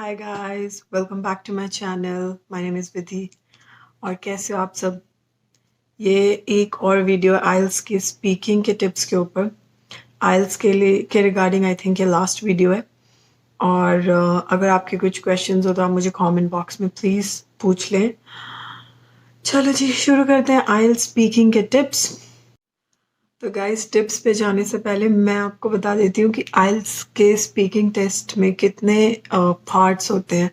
Hi guys, welcome back to my channel. My name is Vidhi. और कैसे हो आप सब? ये एक और वीडियो आइल्स की स्पीकिंग के टिप्स के ऊपर। आइल्स के रिगार्डिंग आई थिंक ये लास्ट वीडियो है। और अगर आपके कुछ क्वेश्चंस हो तो आप मुझे कमेंट बॉक्स में प्लीज़ पूछ लें। चलो जी, शुरू करते हैं आइल्स स्पीकिंग के टिप्स। तो गाइस, टिप्स पे जाने से पहले मैं आपको बता देती हूँ कि आइल्स के स्पीकिंग टेस्ट में कितने पार्ट्स होते हैं।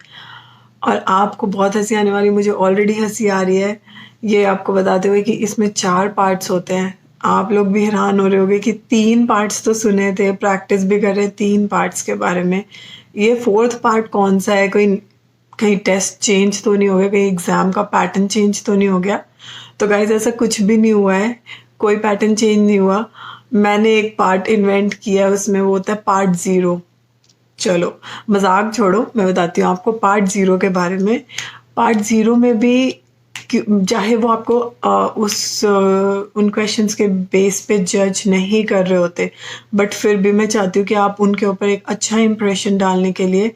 और आपको बहुत हंसी आने वाली, मुझे ऑलरेडी हंसी आ रही है ये आपको बताते हुए कि इसमें 4 पार्ट्स होते हैं। आप लोग भी हैरान हो रहे होंगे कि 3 पार्ट्स तो सुने थे, प्रैक्टिस भी कर रहे हैं 3 पार्ट्स के बारे में। ये 4th पार्ट कौन सा है? कोई कहीं टेस्ट चेंज तो नहीं हो गया? कहीं एग्ज़ाम का पैटर्न चेंज तो नहीं हो गया? तो गाइज़, ऐसा कुछ भी नहीं हुआ है, कोई पैटर्न चेंज नहीं हुआ। मैंने एक पार्ट इन्वेंट किया है, उसमें वो होता है पार्ट 0। चलो मजाक छोड़ो, मैं बताती हूँ आपको पार्ट 0 के बारे में। पार्ट 0 में भी चाहे वो आपको उन क्वेश्चंस के बेस पे जज नहीं कर रहे होते, बट फिर भी मैं चाहती हूँ कि आप उनके ऊपर एक अच्छा इंप्रेशन डालने के लिए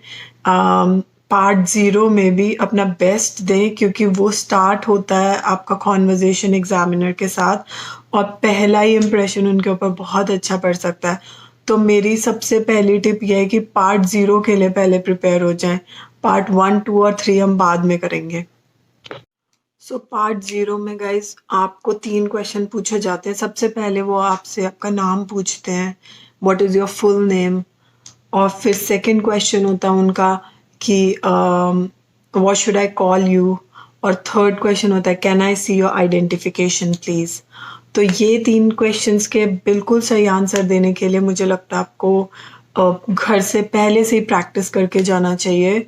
पार्ट 0 में भी अपना बेस्ट दें, क्योंकि वो स्टार्ट होता है आपका कॉन्वर्जेशन एग्जामिनर के साथ और पहला ही इम्प्रेशन उनके ऊपर बहुत अच्छा पड़ सकता है। तो मेरी सबसे पहली टिप ये है कि पार्ट 0 के लिए पहले प्रिपेयर हो जाएं। पार्ट 1, 2 और 3 हम बाद में करेंगे। सो पार्ट 0 में गाइज आपको 3 क्वेश्चन पूछे जाते हैं। सबसे पहले वो आपसे आपका नाम पूछते हैं, what is your full name. और फिर सेकंड क्वेश्चन होता है उनका कि what should I call you. और थर्ड क्वेश्चन होता है can I see your identification please. तो ये 3 क्वेश्चंस के बिल्कुल सही आंसर देने के लिए मुझे लगता है आपको घर से पहले से ही प्रैक्टिस करके जाना चाहिए।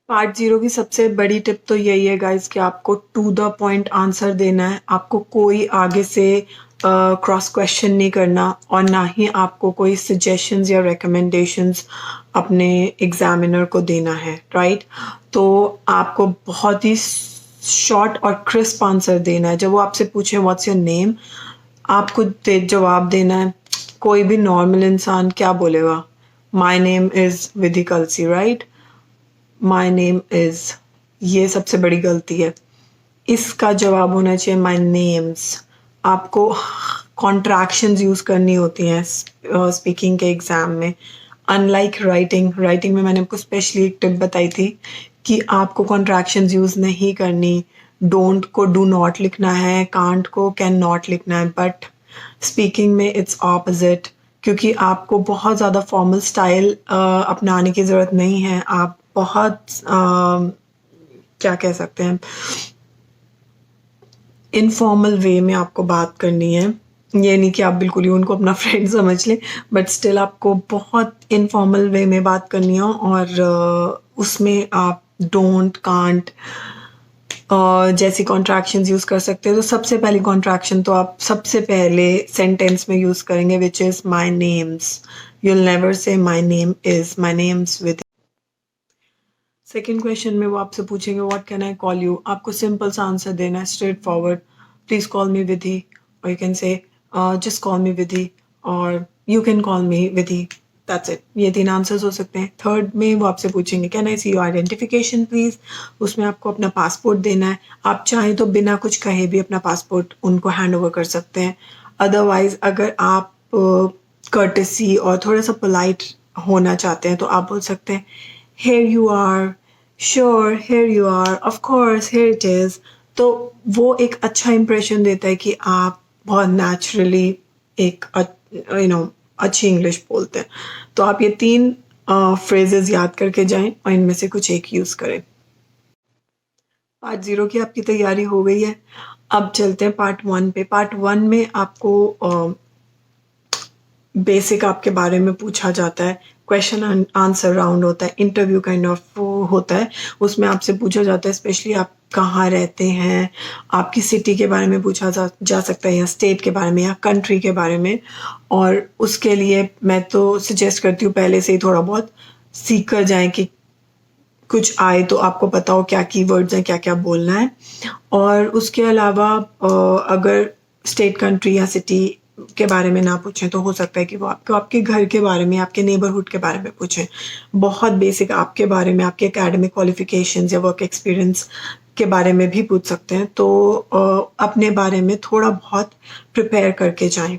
पार्ट 0 की सबसे बड़ी टिप तो यही है गाइस कि आपको टू द पॉइंट आंसर देना है। आपको कोई आगे से क्रॉस क्वेश्चन नहीं करना, और ना ही आपको कोई सजेशंस या रिकमेंडेशंस अपने एग्जामिनर को देना है, राइट? तो आपको बहुत ही शॉर्ट और क्रिस्प आंसर देना है। जब वो आपसे पूछे व्हाट्स योर नेम, आपको जवाब देना है। कोई भी नॉर्मल इंसान क्या बोलेगा? My name is Vidhi Kalsi, right? My name is, ये सबसे बड़ी गलती है। इसका जवाब होना चाहिए माई नेम्स। आपको कॉन्ट्रैक्शंस यूज़ करनी होती हैं स्पीकिंग के एग्ज़ाम में, अनलाइक राइटिंग में मैंने आपको स्पेशली एक टिप बताई थी कि आपको कॉन्ट्रैक्शंस यूज़ नहीं करनी। डोंट को डू नॉट लिखना है, कांट को कैन नॉट लिखना है। बट स्पीकिंग में इट्स ऑपोजिट, क्योंकि आपको बहुत ज़्यादा फॉर्मल स्टाइल अपनाने की ज़रूरत नहीं है। आप बहुत क्या कह सकते हैं, इनफॉर्मल वे में आपको बात करनी है। ये नहीं कि आप बिल्कुल ही उनको अपना फ्रेंड समझ लें, बट स्टिल आपको बहुत इनफॉर्मल वे में बात करनी है। और उसमें आप डोंट, कांट जैसी कॉन्ट्रैक्शंस यूज़ कर सकते हैं। तो सबसे पहली कॉन्ट्रैक्शन तो आप सबसे पहले सेंटेंस में यूज़ करेंगे, which is my name's. You'll never say my name is, my name's Vidhi. Second question में वो आपसे पूछेंगे what can I call you. आपको सिंपल सा आंसर देना है, straightforward, please call me Vidhi, और you can say just call me Vidhi, और you can call me Vidhi. That's it. ये 3 आंसर्स हो सकते हैं। थर्ड में वो आपसे पूछेंगे can I see your identification please. उसमें आपको अपना पासपोर्ट देना है। आप चाहें तो बिना कुछ कहे भी अपना पासपोर्ट उनको हैंड ओवर कर सकते हैं। अदरवाइज अगर आप कर्टेसी और थोड़ा सा पोलाइट होना चाहते हैं तो आप बोल सकते हैं here you are, sure, here you are, of course, here it is। तो वो एक अच्छा इंप्रेशन देता है कि आप बहुत नेचुरली एक अच्छी इंग्लिश बोलते हैं। तो आप ये 3 फ्रेजेस याद करके जाएं और इनमें से कुछ एक यूज़ करें। पार्ट 0 की आपकी तैयारी हो गई है। अब चलते हैं पार्ट 1 पे। पार्ट 1 में आपको बेसिक आपके बारे में पूछा जाता है, क्वेश्चन आंसर राउंड होता है, इंटरव्यू काइंड ऑफ होता है। उसमें आपसे पूछा जाता है स्पेशली आप कहाँ रहते हैं, आपकी सिटी के बारे में पूछा जा सकता है, या स्टेट के बारे में, या कंट्री के बारे में। और उसके लिए मैं तो सजेस्ट करती हूँ पहले से ही थोड़ा बहुत सीख कर जाएँ कि कुछ आए तो आपको पता हो क्या कीवर्ड्स हैं, क्या क्या बोलना है। और उसके अलावा अगर स्टेट, कंट्री या सिटी के बारे में ना पूछें तो हो सकता है कि वो आपको आपके घर के बारे में, आपके नेबरहुड के बारे में पूछें। बहुत बेसिक आपके बारे में, आपके एकेडमिक क्वालिफिकेशंस या वर्क एक्सपीरियंस के बारे में भी पूछ सकते हैं। तो अपने बारे में थोड़ा बहुत प्रिपेयर करके जाएं।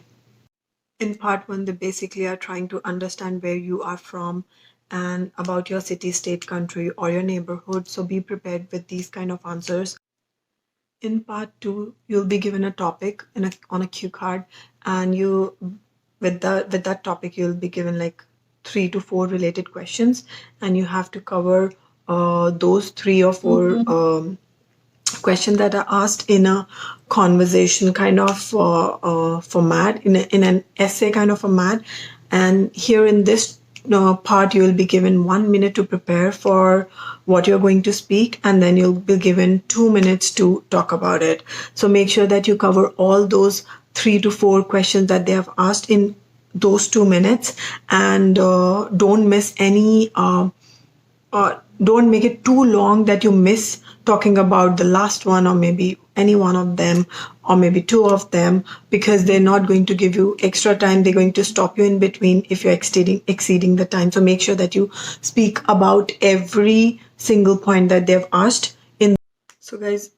In part one, they basically are trying to understand where you are from and about your city, state, country, or your neighborhood. So be prepared with these kind of answers. In part two, you'll be given a topic on a cue card, and you with that topic you'll be given like 3 to 4 related questions, and you have to cover those 3 or 4 questions that are asked in a conversation kind of format, in an essay kind of format. And here in this part, you will be given 1 minute to prepare for what you're going to speak, and then you'll be given 2 minutes to talk about it. So make sure that you cover all those 3 to 4 questions that they have asked in those 2 minutes, and don't miss any don't make it too long that you miss talking about the last one, or maybe any one of them, or maybe 2 of them, because they're not going to give you extra time. They're going to stop you in between if you're exceeding the time. So make sure that you speak about every single point that they've asked in. So guys,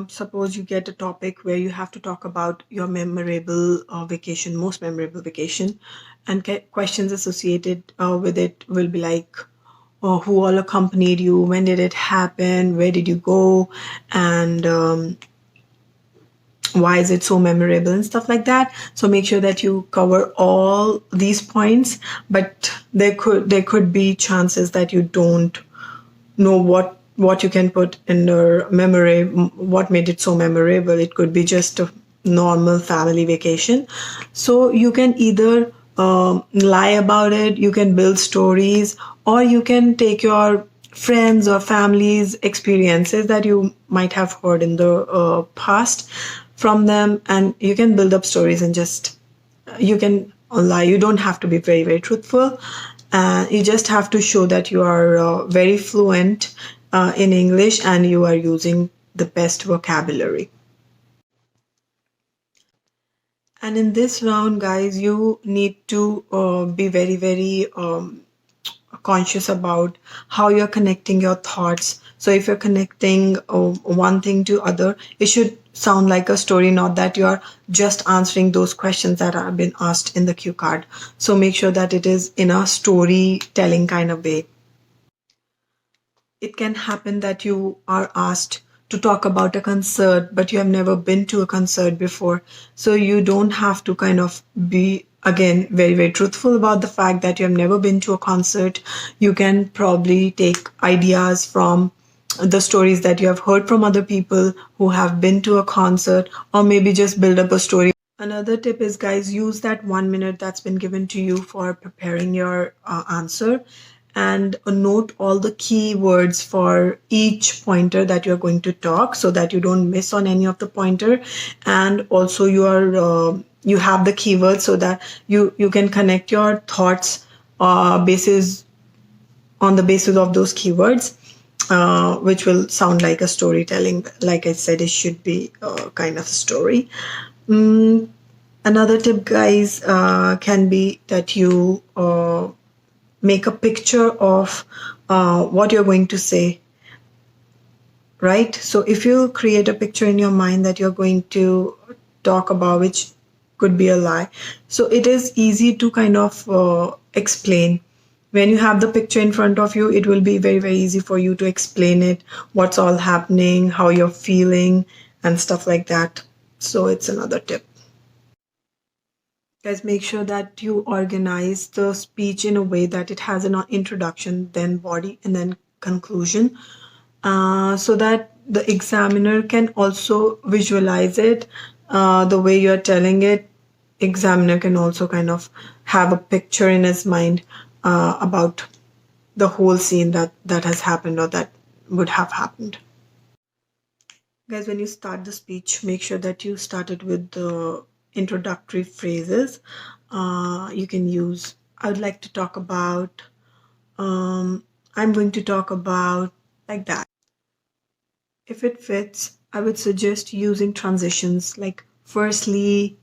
suppose you get a topic where you have to talk about your memorable vacation, most memorable vacation, and questions associated with it will be like, who all accompanied you, when did it happen, where did you go, and why is it so memorable, and stuff like that. So make sure that you cover all these points, but there could be chances that you don't know what you can put in your memory, what made it so memorable. It could be just a normal family vacation. So you can either lie about it, you can build stories, or you can take your friends or family's experiences that you might have heard in the past from them, and you can build up stories and just you can lie. You don't have to be very, very truthful. You just have to show that you are very fluent in English and you are using the best vocabulary. And in this round, guys, you need to be very, very conscious about how you're connecting your thoughts. So if you're connecting one thing to other, it should sound like a story, not that you're just answering those questions that have been asked in the cue card. So make sure that it is in a storytelling kind of way. It can happen that you are asked to talk about a concert, but you have never been to a concert before. So you don't have to kind of be, again, very, very truthful about the fact that you have never been to a concert. You can probably take ideas from the stories that you have heard from other people who have been to a concert, or maybe just build up a story. Another tip is, guys, use that 1 minute that's been given to you for preparing your answer, and note all the key words for each pointer that you're going to talk, so that you don't miss on any of the pointer. And also you have the keywords so that you can connect your thoughts basis on the basis of those keywords, which will sound like a storytelling. Like I said, it should be kind of a story. Another tip, guys, can be that you make a picture of what you're going to say, right? So if you create a picture in your mind that you're going to talk about, which could be a lie, so it is easy to kind of explain. When you have the picture in front of you, it will be very, very easy for you to explain it, what's all happening, how you're feeling, and stuff like that. So it's another tip. Guys, make sure that you organize the speech in a way that it has an introduction, then body, and then conclusion, so that the examiner can also visualize it. The way you're telling it, examiner can also kind of have a picture in his mind about the whole scene that has happened or that would have happened. Guys, when you start the speech, make sure that you started with the introductory phrases. You can use, I would like to talk about, I'm going to talk about, like that. If it fits, I would suggest using transitions like firstly,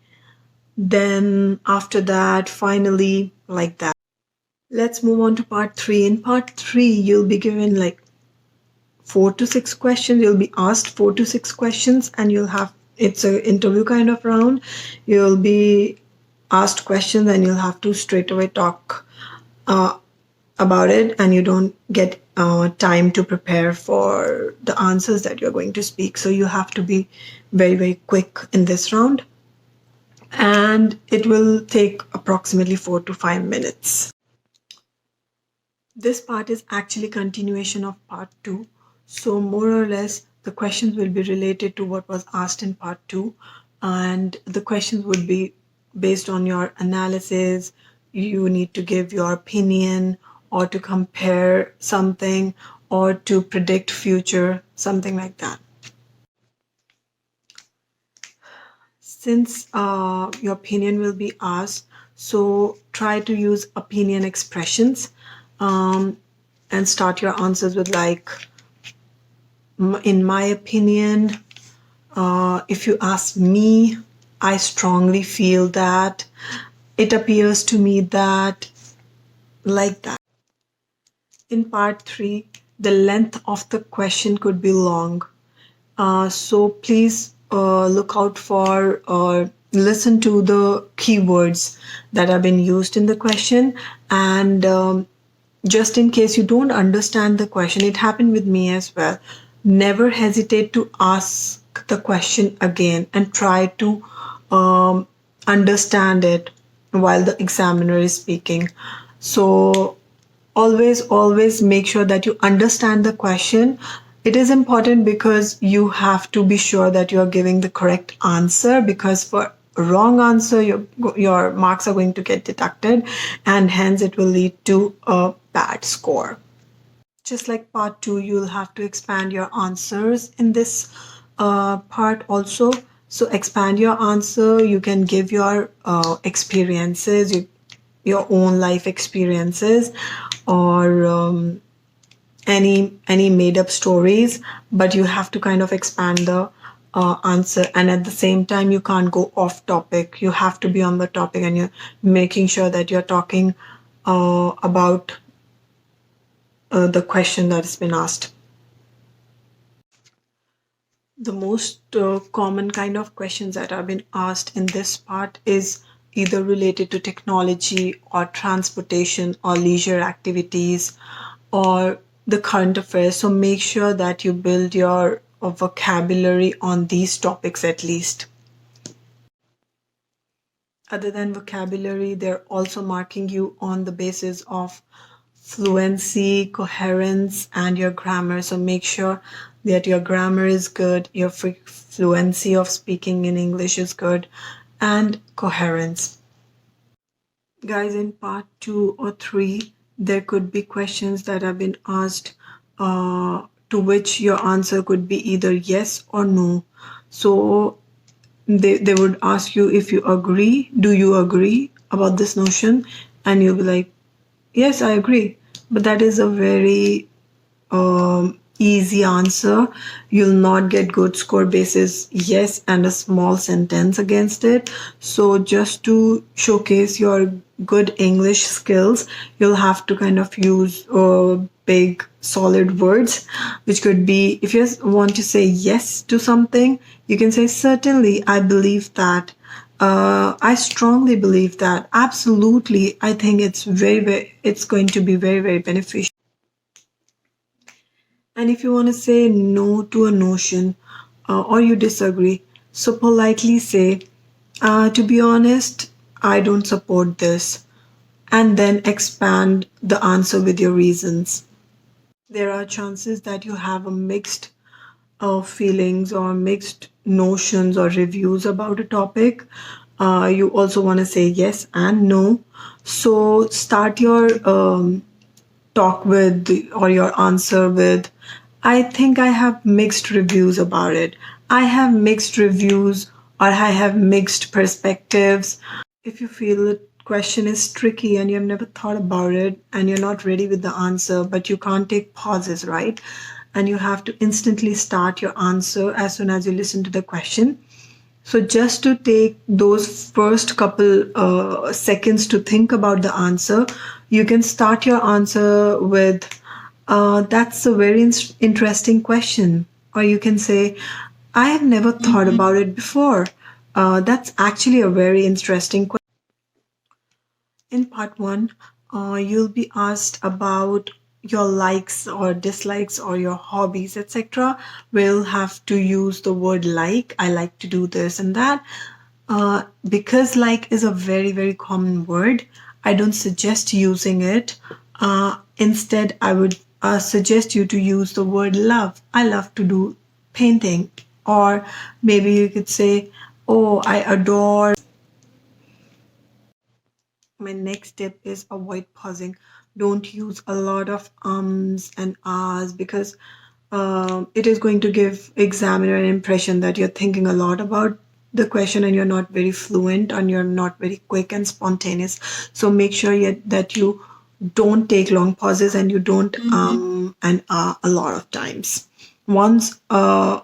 then after that, finally, like that. Let's move on to part 3. In part 3, you'll be given like 4 to 6 questions. You'll be asked 4 to 6 questions, and it's an interview kind of round. You'll be asked questions, and you'll have to straight away talk about it, and you don't get time to prepare for the answers that you're going to speak. So you have to be very, very quick in this round, and it will take approximately 4 to 5 minutes. This part is actually continuation of part 2. So more or less, the questions will be related to what was asked in part 2, and the questions would be based on your analysis. You need to give your opinion, or to compare something, or to predict future, something like that. Since your opinion will be asked, so try to use opinion expressions, and start your answers with like, in my opinion, if you ask me, I strongly feel that, it appears to me that, like that. In part 3, the length of the question could be long. So please look out for or listen to the keywords that have been used in the question. And just in case you don't understand the question, it happened with me as well. Never hesitate to ask the question again and try to understand it while the examiner is speaking. So always make sure that you understand the question. It is important because you have to be sure that you are giving the correct answer, because for wrong answer your marks are going to get deducted, and hence it will lead to a bad score. Just like part 2, you'll have to expand your answers in this part also. So expand your answer. You can give your experiences, your own life experiences, or any made up stories, but you have to kind of expand the answer, and at the same time you can't go off topic. You have to be on the topic, and you're making sure that you're talking about the question that has been asked. The most common kind of questions that have been asked in this part is either related to technology or transportation or leisure activities or the current affairs. So make sure that you build your vocabulary on these topics at least. Other than vocabulary, they're also marking you on the basis of fluency, coherence, and your grammar. So make sure that your grammar is good, your fluency of speaking in English is good, and coherence. Guys, in part 2 or 3, there could be questions that have been asked to which your answer could be either yes or no. So they would ask you if you agree, do you agree about this notion? And you'll be like, yes, I agree. But that is a very easy answer. You'll not get good score basis yes and a small sentence against it. So just to showcase your good English skills, you'll have to kind of use big solid words, which could be, if you want to say yes to something, you can say certainly, I believe that, I strongly believe that, absolutely, I think it's it's going to be very, very beneficial. And if you want to say no to a notion or you disagree, so politely say, to be honest, I don't support this, and then expand the answer with your reasons. There are chances that you have a mixed feelings or mixed notions or reviews about a topic. You also want to say yes and no. So start your talk with or your answer with, I think I have mixed reviews about it. I have mixed reviews, or I have mixed perspectives. If you feel the question is tricky and you've never thought about it and you're not ready with the answer, but you can't take pauses, right? And you have to instantly start your answer as soon as you listen to the question. So just to take those first couple seconds to think about the answer, you can start your answer with, that's a very interesting question. Or you can say, I have never thought about it before. That's actually a very interesting question. In part one, you'll be asked about your likes or dislikes or your hobbies, etc. We'll have to use the word like. I like to do this and that. Because like is a very, very common word, I don't suggest using it. Instead, I would suggest you to use the word love. I love to do painting. Or maybe you could say, oh, I adore. My next tip is avoid pausing. Don't use a lot of ums and ahs because it is going to give examiner an impression that you're thinking a lot about the question and you're not very fluent and you're not very quick and spontaneous. So make sure that you don't take long pauses and you don't and a lot of times. Once or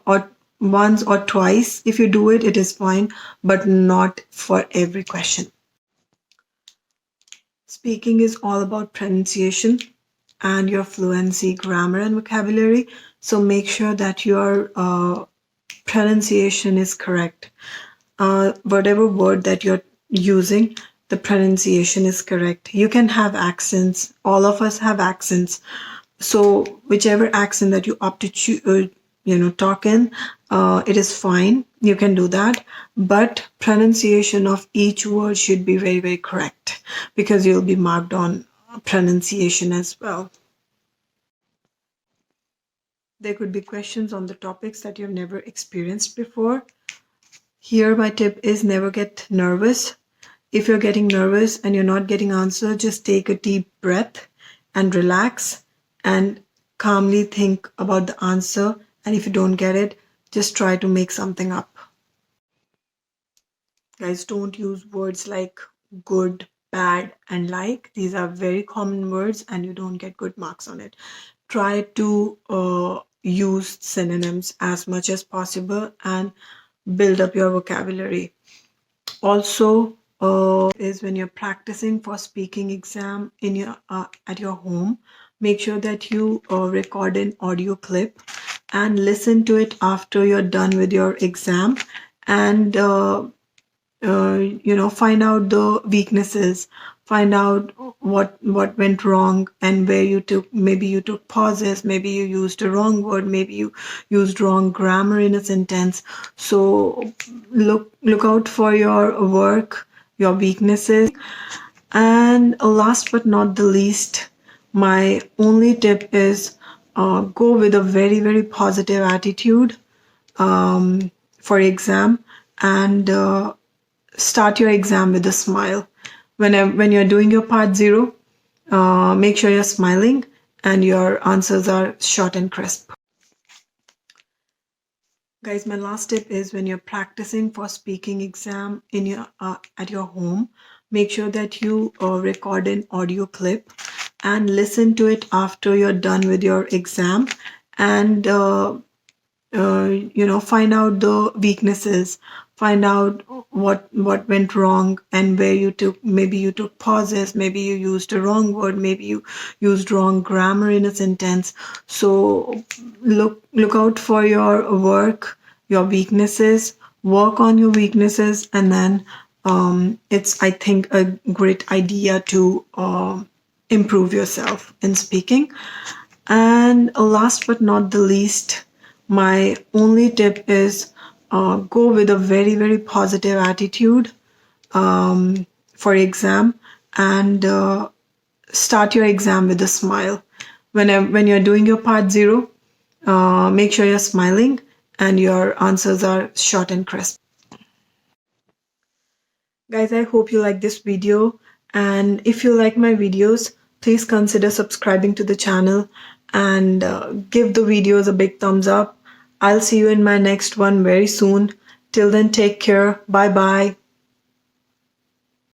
twice, if you do it, it is fine, but not for every question. Speaking is all about pronunciation and your fluency, grammar, and vocabulary. So make sure that your pronunciation is correct. Whatever word that you're using, the pronunciation is correct. You can have accents. All of us have accents. So whichever accent that you opt to talk in, it is fine. You can do that, but pronunciation of each word should be very, very correct because you'll be marked on pronunciation as well. There could be questions on the topics that you've never experienced before. Here, my tip is never get nervous. If you're getting nervous and you're not getting answer, just take a deep breath and relax and calmly think about the answer. And if you don't get it, just try to make something up. Guys, don't use words like good, bad, and like. These are very common words and you don't get good marks on it. Try to use synonyms as much as possible and build up your vocabulary. Also, is when you're practicing for speaking exam in your at your home, make sure that you record an audio clip and listen to it after you're done with your exam and find out the weaknesses, find out what went wrong and where maybe you took pauses, maybe you used a wrong word, maybe you used wrong grammar in a sentence. So look out for your work, your weaknesses. And last but not the least, my only tip is go with a very, very positive attitude for exam and start your exam with a smile. When you're doing your part 0, make sure you're smiling and your answers are short and crisp. Guys, my last tip is when you're practicing for speaking exam in your at your home, make sure that you record an audio clip and listen to it after you're done with your exam and find out the weaknesses, find out what went wrong and where maybe you took pauses, maybe you used a wrong word, maybe you used wrong grammar in a sentence. So look out for your work, your weaknesses, work on your weaknesses, and then it's, I think, a great idea to improve yourself in speaking. And last but not the least, my only tip is go with a very, very positive attitude for exam and start your exam with a smile. When you're doing your part 0, make sure you're smiling and your answers are short and crisp. Guys, I hope you like this video, and if you like my videos, please consider subscribing to the channel and give the videos a big thumbs up. I'll see you in my next one very soon. Till then, take care. Bye bye.